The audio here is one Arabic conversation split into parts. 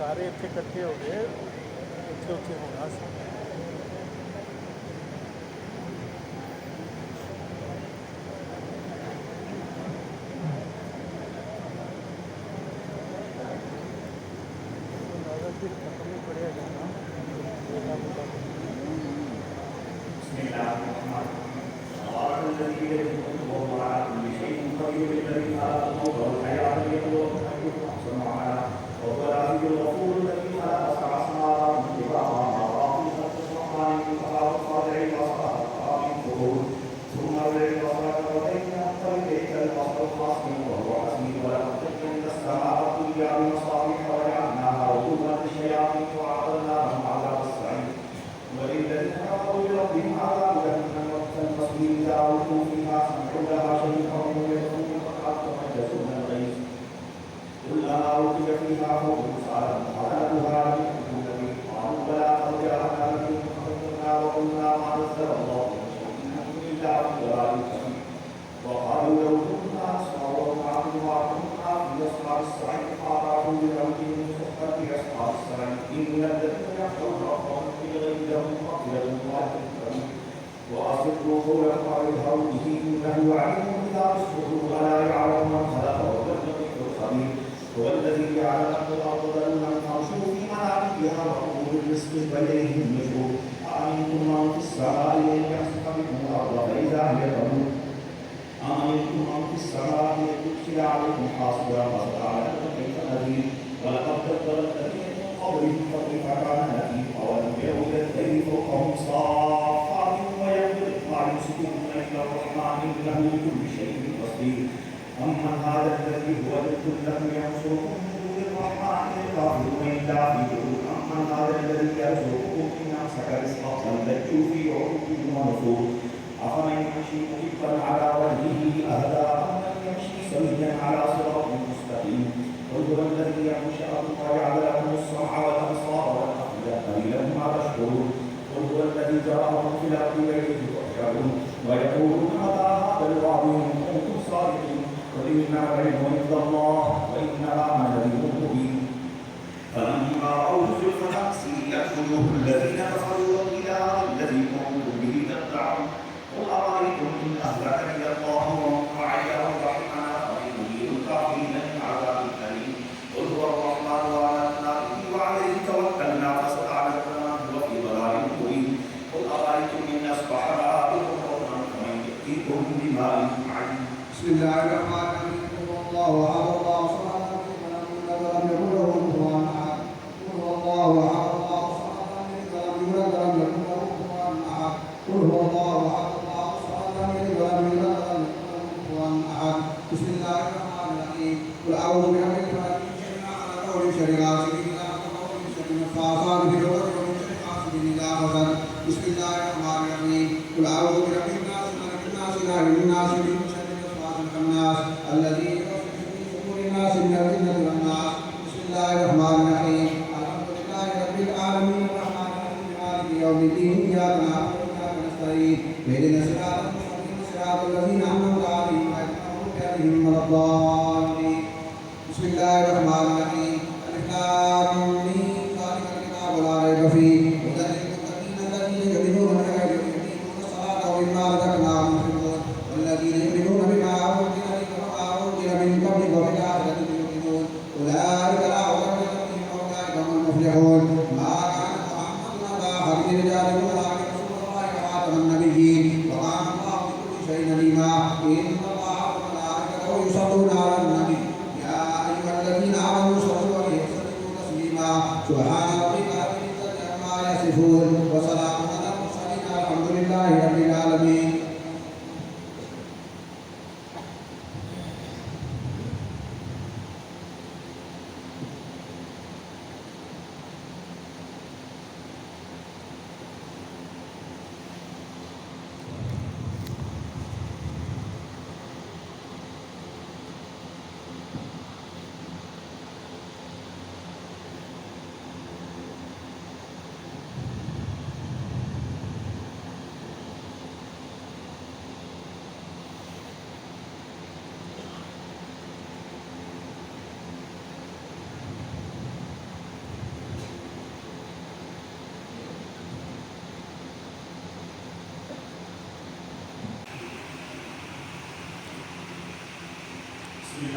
ਸਾਰੇ ਇੱਥੇ ਇਕੱਠੇ ਹੋ ਗਏ, ਉੱਥੇ ਉੱਥੇ ਹੋਣਾ ਸੀ। खत्म नहीं पड़ेगा ना।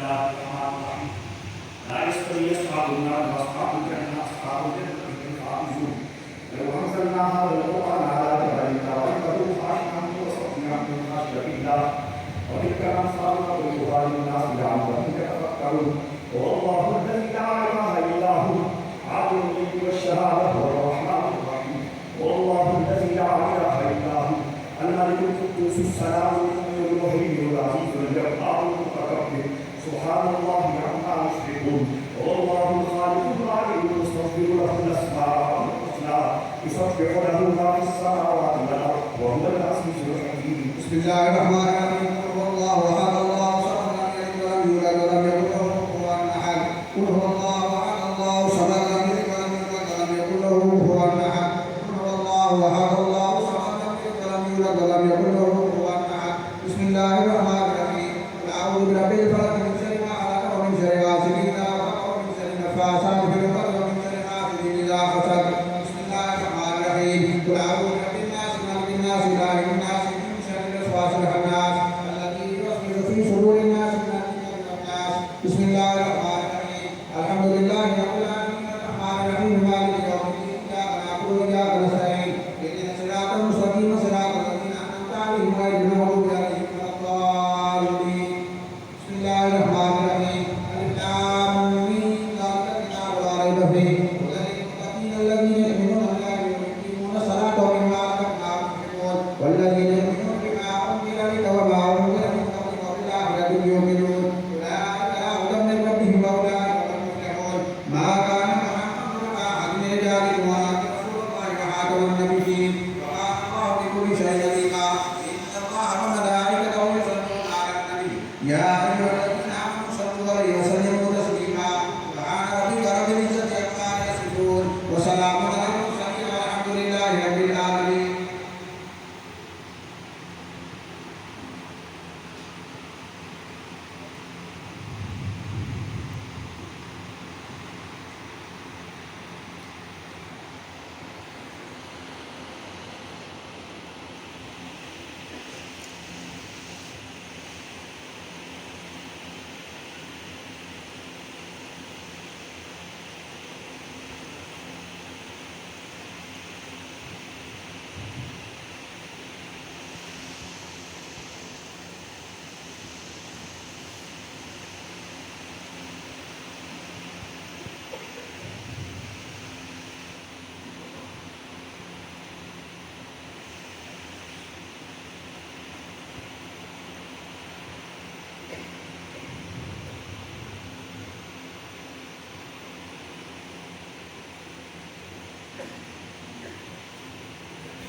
الله الرحمن الرحيم لا يستوي أصحاب النار وأصحاب الجنة أصحاب الجنة هم الفائزون لو أنزلنا هذا القرآن على جبل لرأيته خاشعا متصدعا من خشية الله وتلك الأمثال نضربها للناس لعلهم يتفكرون والله الذي لا إله إلا هو عالم الغيب والشهادة هو الرحمن الرحيم والله الذي لا إله إلا هو الملك القدوس السلام المؤمن المهيمن العزيز الجبار المتكبر سبحان الله عما يشركون والله الخالق البارئ المستغفر له الأسماء الحسنى يسبح له ما في السماوات والأرض وهو العزيز الحكيم. بسم الله الرحمن الرحيم. قل هو الله احد الله صمد لم يلد ولم يولد ولم يكن له كفوا احد. قل هو الله احد الله صمد لم يلد ولم يولد ولم يكن له كفوا احد. قل هو الله احد الله صمد لم يلد ولم يولد ولم يكن له كفوا احد. بسم الله الرحمن الرحيم. قل اعوذ برب الفلق من شر ما خلق ومن شر غاسق اذا وقب ومن شر النفاثات في العقد ومن شر حاسد اذا حسد. بسم الله الرحمن الرحيم. قل اعوذ برب الناس ملك الناس اله الناس من شر الوسواس الخناس الذي يوسوس في صدور الناس من الجنة والناس. بسم الله الرحمن الرحيم. الحمد لله رب العالمين الرحمن الرحيم مالك يوم الدين اياك نعبد واياك نستعين اهدنا الصراط المستقيم صراط الذين انعمت عليهم غير المغضوب عليهم ولا الضالين. بسم الله الرحمن الرحيم. الف لام ميم ذلك الكتاب لا ريب فيه هدى للمتقين الذين يؤمنون بالله ويقيمون الصلاة ومما رزقناهم ينفقون والذين يؤمنون بما أنزل إليك وما أنزل من قبلك وبالآخرة يؤمنون أولئك على هدى من ربهم وأولئك هم المفلحون. ما كان محمد أبا أحد من رجالكم ولكن رسول الله وخاتم النبيين وكان الله بكل شيء عليما. إن الله وملائكته يصلون على النبي يا أيها الذين آمنوا صلوا عليه وسلموا تسليما. سبحان ربك رب العزة عما يصفون وسلام على المرسلين والحمد لله رب العالمين.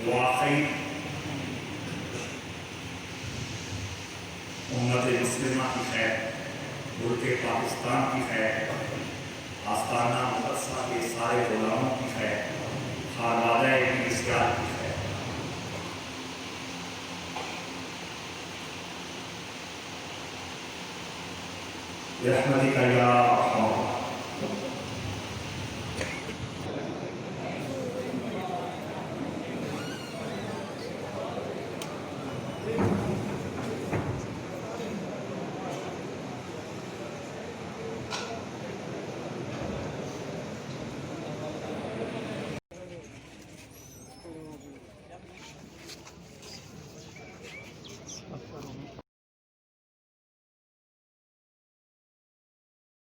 वाकई उम्मत मुस्लिमा की खैर मुल्क पाकिस्तान की खैर आस्ताना मदरसा के सारे गुलामों की खैर खानवादा इस्लाम की खैर। रहमतिका या रहमान